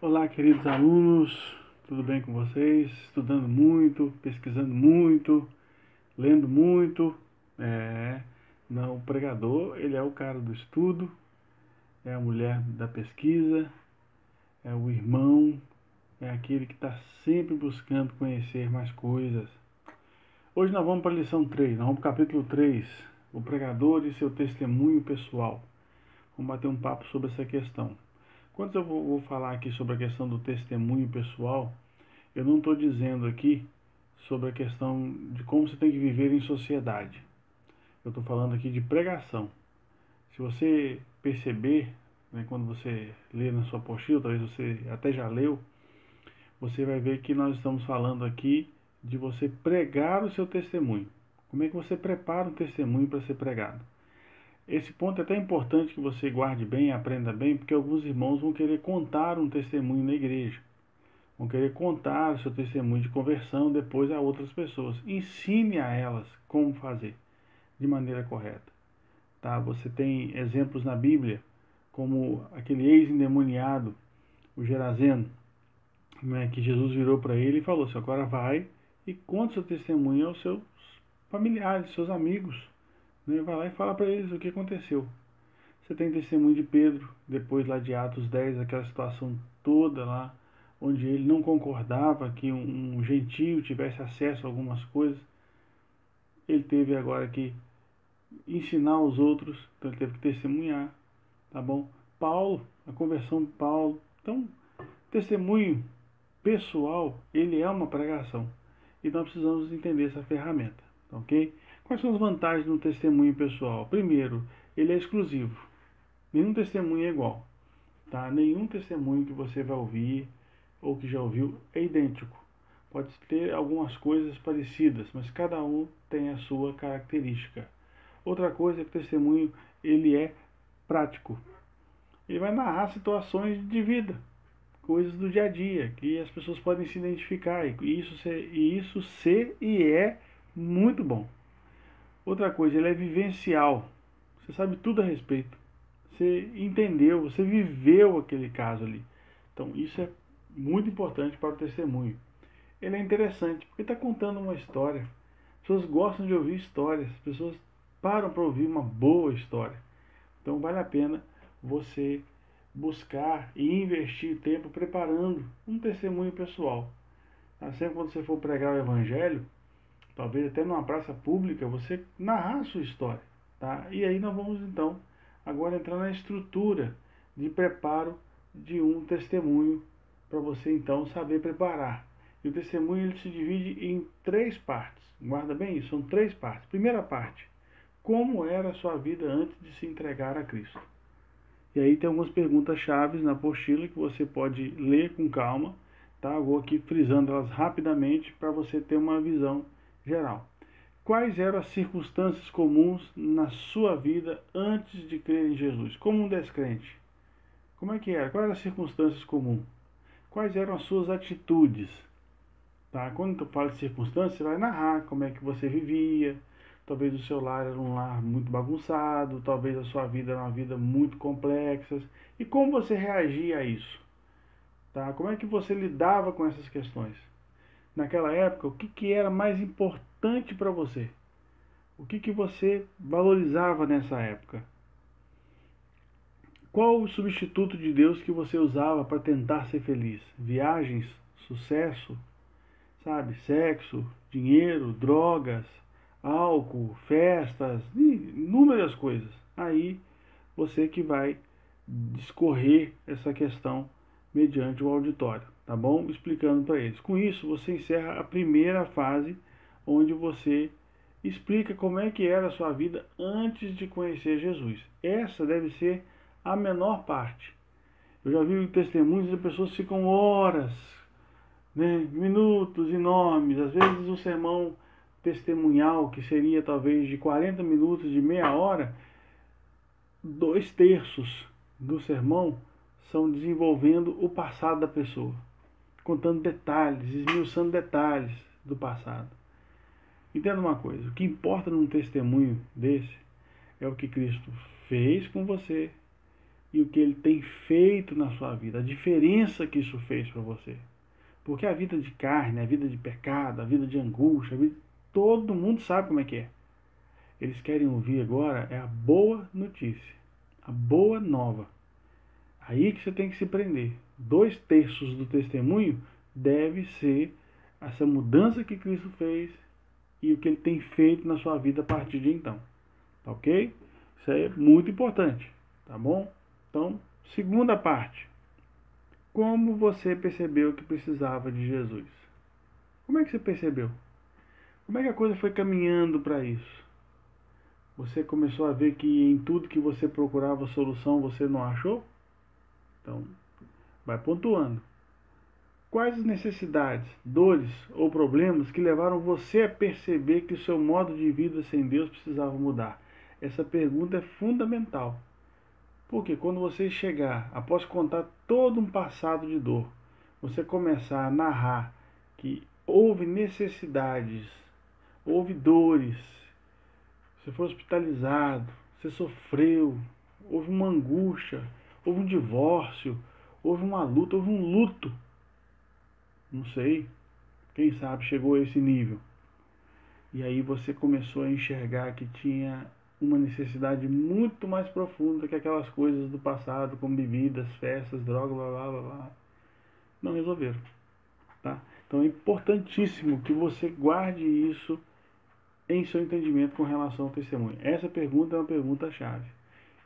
Olá, queridos alunos, tudo bem com vocês? Estudando muito, pesquisando muito, lendo muito. É, não, o pregador, ele é o cara do estudo, é a mulher da pesquisa, é o irmão, é aquele que está sempre buscando conhecer mais coisas. Hoje nós vamos para a lição 3, nós vamos para o capítulo 3, o pregador e seu testemunho pessoal. Vamos bater um papo sobre essa questão. Quando eu vou falar aqui sobre a questão do testemunho pessoal, eu não estou dizendo aqui sobre a questão de como você tem que viver em sociedade. Eu estou falando aqui de pregação. Se você perceber, né, quando você lê na sua apostila, talvez você até já leu, você vai ver que nós estamos falando aqui de você pregar o seu testemunho. Como é que você prepara um testemunho para ser pregado? Esse ponto é até importante que você guarde bem, aprenda bem, porque alguns irmãos vão querer contar um testemunho na igreja. Vão querer contar o seu testemunho de conversão depois a outras pessoas. Ensine a elas como fazer de maneira correta. Tá? Você tem exemplos na Bíblia, como aquele ex-endemoniado, o Gerazeno, né, que Jesus virou para ele e falou assim: agora vai e conta seu testemunho aos seus familiares, seus amigos. Né? Vai lá e fala para eles o que aconteceu. Você tem testemunho de Pedro, depois lá de Atos 10, aquela situação toda lá, onde ele não concordava que um gentio tivesse acesso a algumas coisas. Ele teve agora que ensinar os outros, então ele teve que testemunhar, tá bom? Paulo, a conversão de Paulo. Então, testemunho pessoal, ele é uma pregação. E nós precisamos entender essa ferramenta, ok? Quais são as vantagens do testemunho pessoal? Primeiro, ele é exclusivo. Nenhum testemunho é igual. Tá? Nenhum testemunho que você vai ouvir ou que já ouviu é idêntico. Pode ter algumas coisas parecidas, mas cada um tem a sua característica. Outra coisa é que o testemunho ele é prático. Ele vai narrar situações de vida, coisas do dia a dia, que as pessoas podem se identificar, e isso ser e é muito bom. Outra coisa, ele é vivencial. Você sabe tudo a respeito. Você entendeu, você viveu aquele caso ali. Então isso é muito importante para o testemunho. Ele é interessante porque está contando uma história. As pessoas gostam de ouvir histórias, as pessoas param para ouvir uma boa história. Então vale a pena você buscar e investir tempo preparando um testemunho pessoal. Sempre quando você for pregar o evangelho, talvez até numa praça pública, você narrar a sua história. Tá? E aí nós vamos então agora entrar na estrutura de preparo de um testemunho para você então saber preparar. E o testemunho ele se divide em três partes. Guarda bem isso, são três partes. Primeira parte, como era a sua vida antes de se entregar a Cristo. E aí tem algumas perguntas chaves na apostila que você pode ler com calma, tá? Eu vou aqui frisando elas rapidamente para você ter uma visão geral. Quais eram as circunstâncias comuns na sua vida antes de crer em Jesus? Como um descrente. Como é que era? Quais eram as circunstâncias comuns? Quais eram as suas atitudes? Tá? Quando tu fala de circunstâncias, você vai narrar como é que você vivia. Talvez o seu lar era um lar muito bagunçado, talvez a sua vida era uma vida muito complexa. E como você reagia a isso? Tá? Como é que você lidava com essas questões? Naquela época, o que era mais importante para você? O que você valorizava nessa época? Qual o substituto de Deus que você usava para tentar ser feliz? Viagens, sucesso, sabe? Sexo, dinheiro, drogas, álcool, festas, inúmeras coisas. Aí você que vai discorrer essa questão mediante o auditório, tá bom? Explicando para eles. Com isso, você encerra a primeira fase, onde você explica como é que era a sua vida antes de conhecer Jesus. Essa deve ser a menor parte. Eu já vi testemunhos de pessoas que ficam horas, né, minutos enormes, às vezes um sermão testemunhal que seria talvez de 40 minutos, de meia hora, 2/3 do sermão são desenvolvendo o passado da pessoa, contando detalhes, esmiuçando detalhes do passado. Entenda uma coisa, o que importa num testemunho desse é o que Cristo fez com você, e o que ele tem feito na sua vida, a diferença que isso fez para você. Porque a vida de carne, a vida de pecado, a vida de angústia, todo mundo sabe como é que é. Eles querem ouvir agora é a boa notícia, a boa nova. Aí que você tem que se prender. 2/3 do testemunho deve ser essa mudança que Cristo fez e o que ele tem feito na sua vida a partir de então. Tá ok? Isso aí é muito importante, tá bom? Então, segunda parte. Como você percebeu que precisava de Jesus? Como é que você percebeu? Como é que a coisa foi caminhando para isso? Você começou a ver que em tudo que você procurava solução você não achou? Então, vai pontuando. Quais as necessidades, dores ou problemas que levaram você a perceber que o seu modo de vida sem Deus precisava mudar? Essa pergunta é fundamental. Porque quando você chegar, após contar todo um passado de dor, você começar a narrar que houve necessidades, houve dores, você foi hospitalizado, você sofreu, houve uma angústia, houve um divórcio, houve uma luta, houve um luto. Não sei, quem sabe chegou a esse nível. E aí você começou a enxergar que tinha uma necessidade muito mais profunda que aquelas coisas do passado, como bebidas, festas, drogas, blá blá blá blá. Não resolveram. Tá? Então é importantíssimo que você guarde isso em seu entendimento com relação ao testemunho. Essa pergunta é uma pergunta-chave.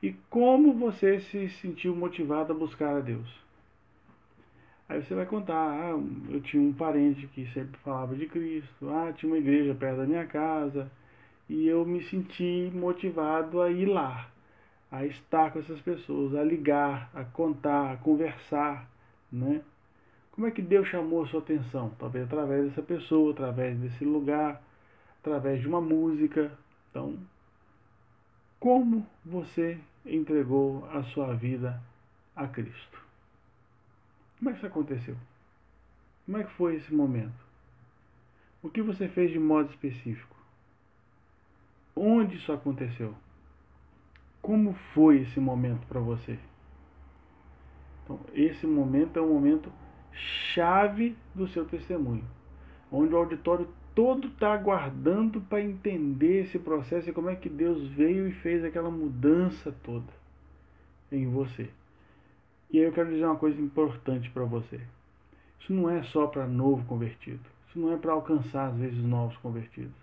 E como você se sentiu motivado a buscar a Deus? Aí você vai contar, eu tinha um parente que sempre falava de Cristo, tinha uma igreja perto da minha casa, e eu me senti motivado a ir lá, a estar com essas pessoas, a ligar, a contar, a conversar, né? Como é que Deus chamou a sua atenção? Talvez através dessa pessoa, através desse lugar, através de uma música. Então, como você entregou a sua vida a Cristo? Como é que isso aconteceu? Como é que foi esse momento? O que você fez de modo específico? Onde isso aconteceu? Como foi esse momento para você? Então, esse momento é um momento chave do seu testemunho, onde o auditório todo está aguardando para entender esse processo e como é que Deus veio e fez aquela mudança toda em você. E aí eu quero dizer uma coisa importante para você. Isso não é só para novo convertido. Isso não é para alcançar, às vezes, novos convertidos.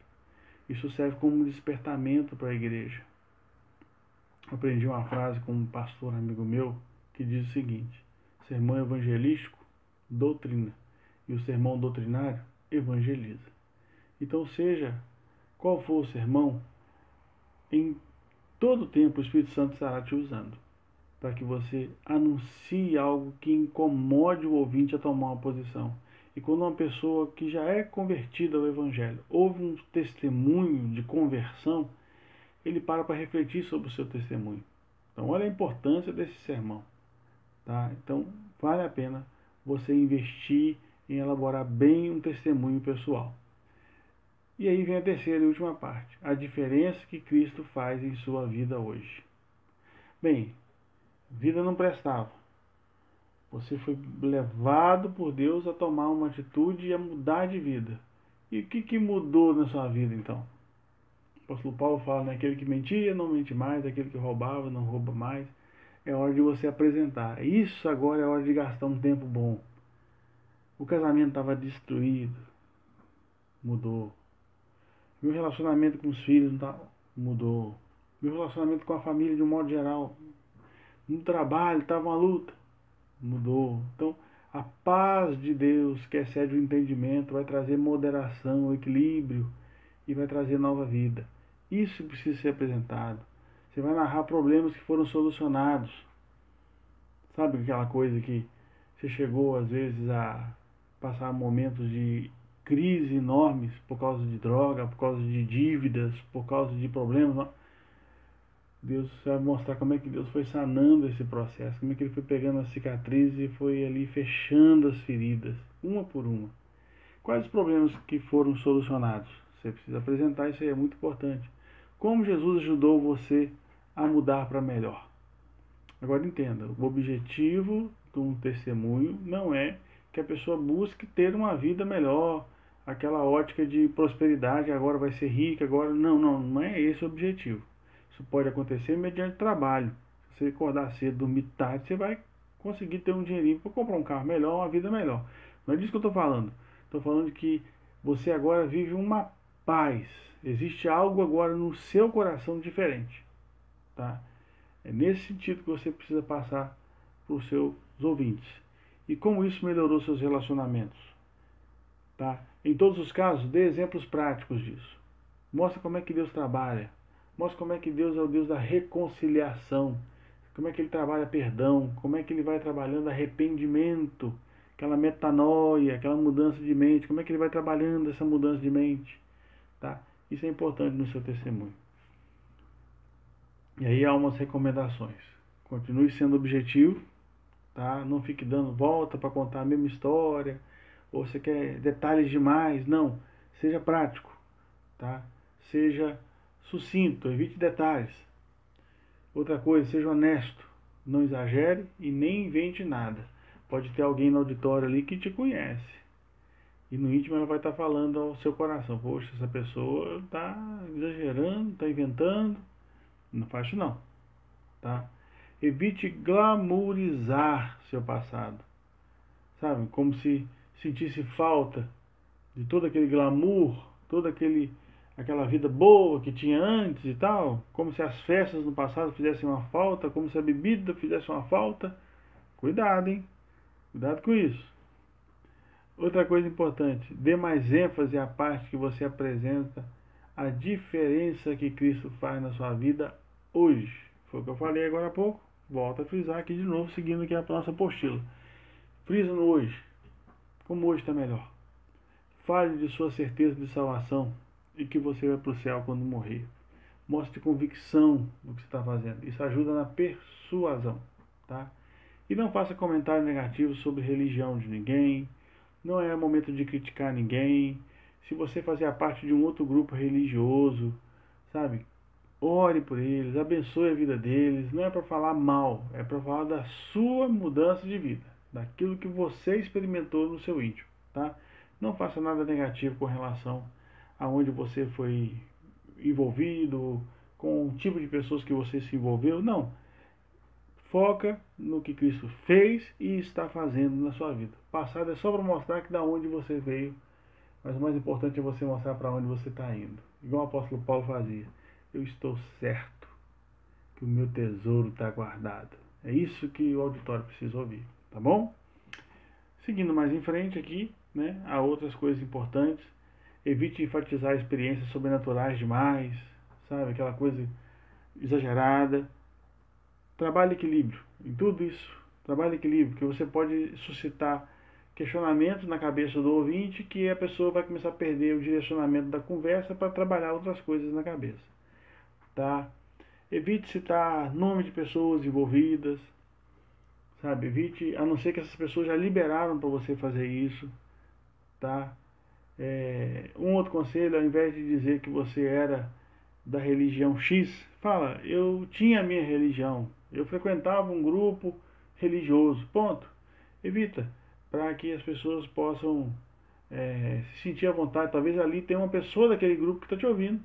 Isso serve como um despertamento para a igreja. Eu aprendi uma frase com um pastor amigo meu que diz o seguinte: sermão evangelístico, doutrina, e o sermão doutrinário evangeliza. Então, seja qual for o sermão, em todo o tempo o Espírito Santo estará te usando para que você anuncie algo que incomode o ouvinte a tomar uma posição. E quando uma pessoa que já é convertida ao Evangelho ouve um testemunho de conversão, ele para refletir sobre o seu testemunho. Então, olha a importância desse sermão. Tá? Então, vale a pena você investir em elaborar bem um testemunho pessoal. E aí vem a terceira e última parte, a diferença que Cristo faz em sua vida hoje. Bem, vida não prestava. Você foi levado por Deus a tomar uma atitude e a mudar de vida. E o que mudou na sua vida então? O apóstolo Paulo fala, né? Aquele que mentia não mente mais, aquele que roubava não rouba mais. É hora de você apresentar. Isso agora é hora de gastar um tempo bom. O casamento estava destruído, mudou. Meu relacionamento com os filhos mudou. Meu relacionamento com a família de um modo geral, no trabalho estava uma luta, mudou. Então, a paz de Deus, que excede o entendimento, vai trazer moderação, equilíbrio e vai trazer nova vida. Isso precisa ser apresentado. Você vai narrar problemas que foram solucionados. Sabe aquela coisa que você chegou às vezes a passar momentos de crise enormes por causa de droga, por causa de dívidas, por causa de problemas? Deus vai mostrar como é que Deus foi sanando esse processo, como é que ele foi pegando as cicatrizes e foi ali fechando as feridas, uma por uma. Quais os problemas que foram solucionados? Você precisa apresentar, isso aí é muito importante. Como Jesus ajudou você a mudar para melhor? Agora entenda, o objetivo de um testemunho não é que a pessoa busque ter uma vida melhor, aquela ótica de prosperidade, agora vai ser rica, agora não é esse o objetivo. Isso pode acontecer mediante trabalho. Se você acordar cedo, dormir tarde, você vai conseguir ter um dinheirinho para comprar um carro melhor, uma vida melhor. Não é disso que eu estou falando. Estou falando que você agora vive uma paz. Existe algo agora no seu coração diferente, tá? É nesse sentido que você precisa passar para os seus ouvintes. E como isso melhorou seus relacionamentos, tá? Em todos os casos, dê exemplos práticos disso. Mostra como é que Deus trabalha. Mostra como é que Deus é o Deus da reconciliação. Como é que Ele trabalha perdão. Como é que Ele vai trabalhando arrependimento. Aquela metanoia, aquela mudança de mente. Como é que Ele vai trabalhando essa mudança de mente. Tá? Isso é importante no seu testemunho. E aí há umas recomendações. Continue sendo objetivo. Tá? Não fique dando volta para contar a mesma história. Ou você quer detalhes demais. Não. Seja prático. Tá? Seja sucinto, evite detalhes. Outra coisa, seja honesto, não exagere e nem invente nada. Pode ter alguém no auditório ali que te conhece. E no íntimo ela vai estar falando ao seu coração, poxa, essa pessoa está exagerando, está inventando. Não faz isso não. Tá? Evite glamourizar seu passado. Sabe, como se sentisse falta de todo aquele glamour, aquela vida boa que tinha antes e tal, como se as festas no passado fizessem uma falta, como se a bebida fizesse uma falta. Cuidado, hein? Cuidado com isso. Outra coisa importante, dê mais ênfase à parte que você apresenta a diferença que Cristo faz na sua vida hoje. Foi o que eu falei agora há pouco. Volto a frisar aqui de novo, seguindo aqui a nossa apostila. Frisa no hoje. Como hoje está melhor. Fale de sua certeza de salvação e que você vai para o céu quando morrer. Mostre convicção no que você está fazendo. Isso ajuda na persuasão. Tá? E não faça comentários negativos sobre religião de ninguém. Não é momento de criticar ninguém. Se você fazer parte de um outro grupo religioso, sabe? Ore por eles, abençoe a vida deles. Não é para falar mal, é para falar da sua mudança de vida, daquilo que você experimentou no seu íntimo, tá? Não faça nada negativo com relação a onde você foi envolvido, com o tipo de pessoas que você se envolveu. Não. Foca no que Cristo fez e está fazendo na sua vida. O passado é só para mostrar que da onde você veio, mas o mais importante é você mostrar para onde você está indo. Igual o apóstolo Paulo fazia. Eu estou certo que o meu tesouro está guardado. É isso que o auditório precisa ouvir, tá bom? Seguindo mais em frente aqui, né, há outras coisas importantes. Evite enfatizar experiências sobrenaturais demais, sabe? Aquela coisa exagerada. Trabalhe equilíbrio em tudo isso. Trabalhe equilíbrio, que você pode suscitar questionamentos na cabeça do ouvinte que a pessoa vai começar a perder o direcionamento da conversa para trabalhar outras coisas na cabeça. Tá? Evite citar nome de pessoas envolvidas, sabe? Evite, a não ser que essas pessoas já liberaram para você fazer isso, tá? Um outro conselho, ao invés de dizer que você era da religião X, fala, eu tinha a minha religião, eu frequentava um grupo religioso, ponto. Evita, para que as pessoas possam se sentir à vontade. Talvez ali tenha uma pessoa daquele grupo que está te ouvindo.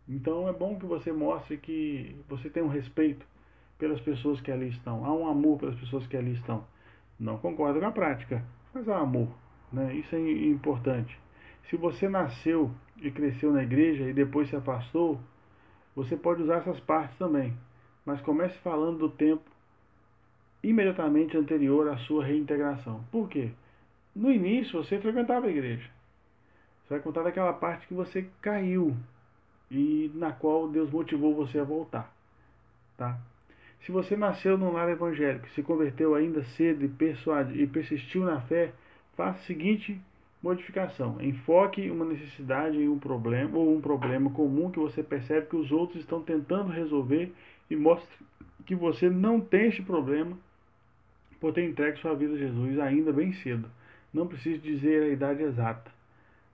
Então é bom que você mostre que você tem um respeito pelas pessoas que ali estão, há um amor pelas pessoas que ali estão. Não concordo com a prática, mas há amor, né? Isso é importante. Se você nasceu e cresceu na igreja e depois se afastou, você pode usar essas partes também, mas comece falando do tempo imediatamente anterior à sua reintegração. Por quê? No início você frequentava a igreja. Você vai contar daquela parte que você caiu e na qual Deus motivou você a voltar, tá? Se você nasceu num lar evangélico, se converteu ainda cedo e persistiu na fé, faça a seguinte modificação. Enfoque uma necessidade em um problema ou um problema comum que você percebe que os outros estão tentando resolver e mostre que você não tem este problema por ter entregue sua vida a Jesus ainda bem cedo. Não precise dizer a idade exata,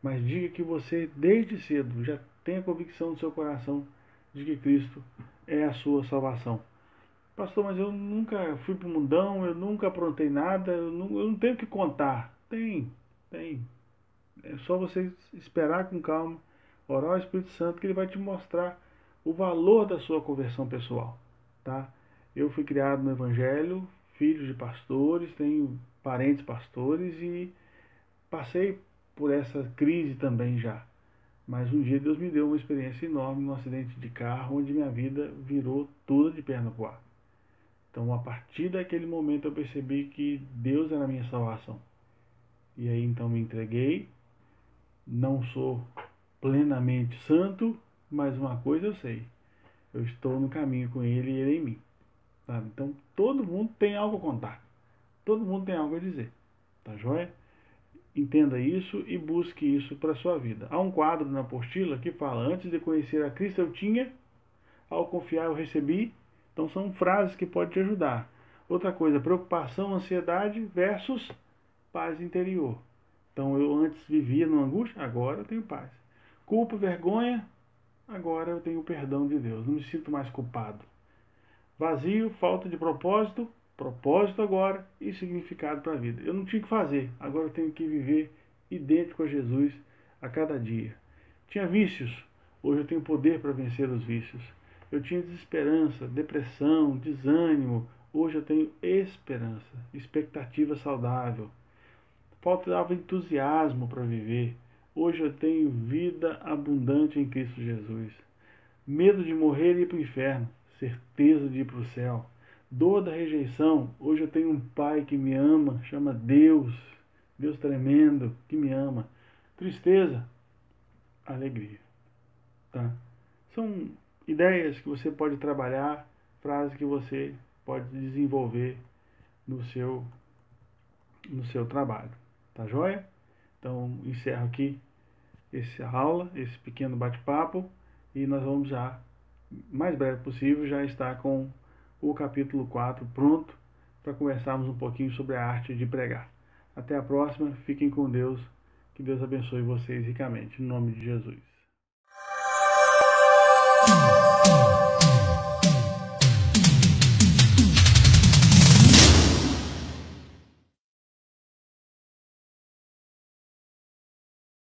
mas diga que você desde cedo já tem a convicção no seu coração de que Cristo é a sua salvação. Pastor, mas eu nunca fui para o mundão, eu nunca aprontei nada, eu não tenho o que contar. Tem. É só você esperar com calma, orar ao Espírito Santo, que ele vai te mostrar o valor da sua conversão pessoal, tá? Eu fui criado no Evangelho, filho de pastores, tenho parentes pastores e passei por essa crise também já. Mas um dia Deus me deu uma experiência enorme num acidente de carro, onde minha vida virou toda de perna pro ar. Então, a partir daquele momento, eu percebi que Deus era a minha salvação. E aí, então, me entreguei. Não sou plenamente santo, mas uma coisa eu sei: eu estou no caminho com Ele e Ele em mim. Sabe? Então, todo mundo tem algo a contar. Todo mundo tem algo a dizer. Tá joia? Entenda isso e busque isso para a sua vida. Há um quadro na apostila que fala: antes de conhecer a Cristo eu tinha, ao confiar eu recebi. Então são frases que podem te ajudar. Outra coisa: preocupação, ansiedade versus paz interior. Então eu antes vivia numa angústia, agora eu tenho paz. Culpa, vergonha, agora eu tenho o perdão de Deus. Não me sinto mais culpado. Vazio, falta de propósito, propósito agora e significado para a vida. Eu não tinha que fazer, agora eu tenho que viver idêntico a Jesus a cada dia. Tinha vícios, hoje eu tenho poder para vencer os vícios. Eu tinha desesperança, depressão, desânimo, hoje eu tenho esperança, expectativa saudável. Faltava entusiasmo para viver, hoje eu tenho vida abundante em Cristo Jesus. Medo de morrer e ir para o inferno, certeza de ir para o céu. Dor da rejeição, hoje eu tenho um pai que me ama, chama Deus, Deus tremendo, que me ama. Tristeza, alegria. Tá? São ideias que você pode trabalhar, frases que você pode desenvolver no seu trabalho. Tá joia? Então, encerro aqui essa aula, esse pequeno bate-papo, e nós vamos já, mais breve possível, já estar com o capítulo 4 pronto para conversarmos um pouquinho sobre a arte de pregar. Até a próxima, fiquem com Deus, que Deus abençoe vocês ricamente, em nome de Jesus.